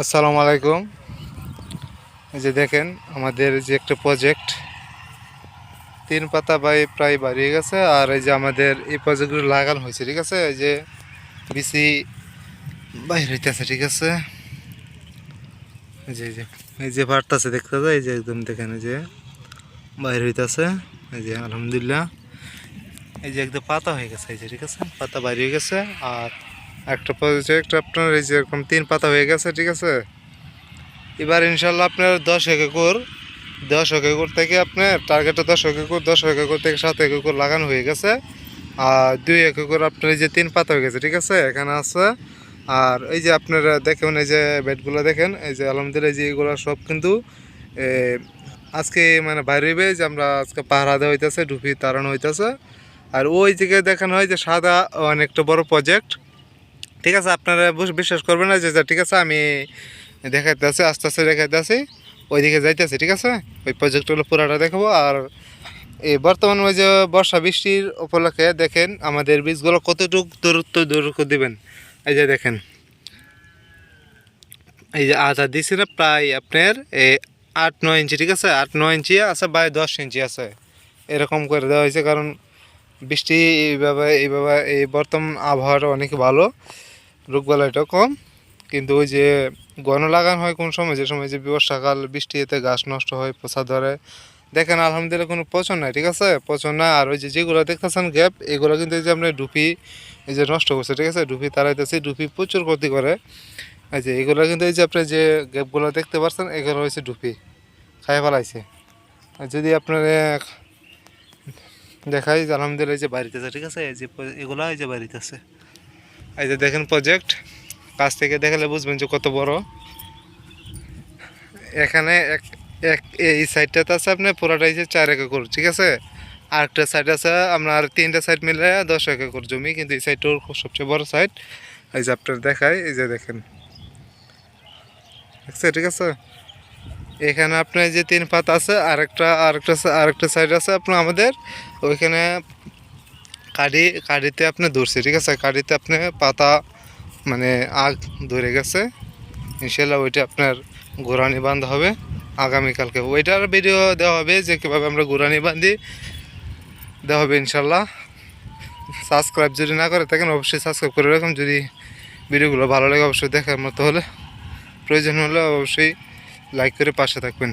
আসসালামু আলাইকুম। এই যে দেখেন আমাদের যে একটা প্রজেক্ট 3 পাতা প্রায় বাড়িয়ে গেছে। আর এই যে আমাদের এই প্রজেক্টগুলো লাগানো হয়েছে, ঠিক আছে। এই যে বিসি বাইর হইতেছে, ঠিক আছে। এই যে বাড়তেছে, দেখতে যায়, এই যে একদম দেখেন, এই যে বাইর হইতেছে। এই যে আলহামদুলিল্লাহ, এই যে একদম পাতা হয়ে গেছে, এই যে ঠিক আছে, পাতা বাইর হয়ে গেছে। আর একটা প্রজেক্ট আপনার এই যে এরকম 3 পাতা হয়ে গেছে, ঠিক আছে। এবার ইনশাল্লাহ আপনার 10 একর থেকে আপনার টার্গেটটা 10 একর, 10 একর থেকে 7 একর লাগানো হয়ে গেছে। আর 2 একর আপনার এই যে 3 পাতা হয়ে গেছে, ঠিক আছে, এখানে আছে। আর এই যে আপনারা দেখেন, এই যে বেডগুলো দেখেন, এই যে আলহামদুলিল্লাহ, এই যে এগুলো সব কিন্তু এ, আজকে মানে বাইরে হইবে, যে আমরা আজকে পাহারা দেওয়া হইতেছে, ডুবি তাড়ানো হইতেছে। আর ওই দিকে দেখানো হয় যে সাদা অনেকটা বড় প্রজেক্ট, ঠিক আছে। আপনারা বিশ্বাস করবেন না যে ঠিক আছে, আমি দেখাইতেছি, আস্তে আস্তে দেখাইতেছি, ওইদিকে যাইতেছি, ঠিক আছে। ওই প্রজেক্টগুলো পুরাটা দেখাবো। আর এই বর্তমান ওই যে বর্ষা বৃষ্টির উপলক্ষে দেখেন আমাদের বীজগুলো কতটুকু দূরত্ব দিবেন। এই যে দেখেন, এই যে আধা দিছি না, প্রায় আপনার 8-9 ইঞ্চি, ঠিক আছে, 8-9 ইঞ্চি আছে বা 10 ইঞ্চি আছে, এরকম করে দেওয়া হয়েছে। কারণ বৃষ্টি এইভাবে এই বর্তমান আবহাওয়াটা অনেক ভালো, রোগবালাইটা কম। কিন্তু ওই যে গণ লাগানো হয় কোন সময়, যে সময় যে বর্ষাকাল, বৃষ্টি, এতে গাছ নষ্ট হয়, পচা ধরে। দেখেন আলহামদুলিল্লাহ কোনো পচন নাই, ঠিক আছে, পচন নাই। আর ওই যে যেগুলো দেখতেছেন গ্যাপ, এগুলো কিন্তু এই যে আপনার ডুপি এই যে নষ্ট করছে, ঠিক আছে, ডুপি তাড়াইতেছে, ডুপি প্রচুর ক্ষতি করে। এই যে এগুলো কিন্তু এই যে আপনি যে গ্যাপগুলো দেখতে পাচ্ছেন, এগুলো হচ্ছে ডুপি খাই ফেলাইছে। আর যদি আপনার দেখাই যে আলহামদুলিল্লাহ, এই যে বাড়িতেছে, ঠিক আছে, এই যে এগুলো এই যে বাড়িতেছে। এই যে দেখেন প্রজেক্ট, কাছ থেকে দেখালে বুঝবেন যে কত বড়। এখানে এক এক এই সাইডটাতে আছে আপনার পুরোটাই যে 4 একর, ঠিক আছে। আর একটা সাইড আছে আপনার 3টা সাইড মিলে 10 একর জমি, কিন্তু এই সাইডটার সবচেয়ে বড় সাইড। এই যে আপনার দেখায়, এই যে দেখেন, দেখছে, ঠিক আছে। এখানে আপনার যে 3 পাতা আছে, আরেকটা সাইড আছে আপনার আমাদের ওইখানে কাঠিতে আপনি ধরছে, ঠিক আছে, কাঠিতে আপনি পাতা মানে আগ ধরে গেছে। ইনশাল্লাহ ওইটা আপনার গোড়ানি বাঁধা হবে আগামীকালকে, ওইটার ভিডিও দেওয়া হবে যে কীভাবে আমরা গোড়ানি বাঁধি, দেওয়া হবে ইনশাল্লাহ। সাবস্ক্রাইব যদি না করে থাকেন অবশ্যই সাবস্ক্রাইব করে রাখুন। যদি ভিডিওগুলো ভালো লাগে অবশ্যই দেখার মতো হলে, প্রয়োজন হলে অবশ্যই লাইক করে পাশে থাকবেন।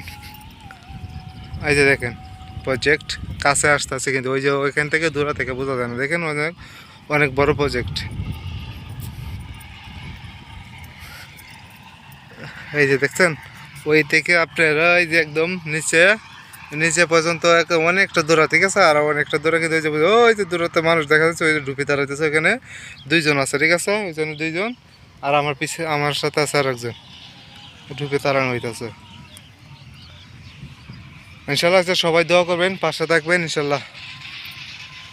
এই যে দেখেন প্রজেক্ট কাছে আসতেছে, কিন্তু ওই যে ওইখান থেকে দূরা থেকে বোঝা যায় না। দেখেন অনেক অনেক বড় প্রজেক্ট। এই যে দেখছেন, ওই থেকে আপনারা এই যে একদম নিচে নিচে পর্যন্ত অনেকটা দূরা, ঠিক আছে। আর অনেকটা দূরে কিন্তু ওই যে দূরত্বে মানুষ দেখা যাচ্ছে, ওই যে ডুবি তাড়াইতেছে, ওইখানে 2জন আছে, ঠিক আছে, ওইখানে 2জন। আর আমার পিছে আমার সাথে আছে আর একজন, ডুবি তাড়ানো হইতেছে। ইনশাল্লাহ সবাই দোয়া করবেন, পাশে থাকবেন ইনশাল্লাহ।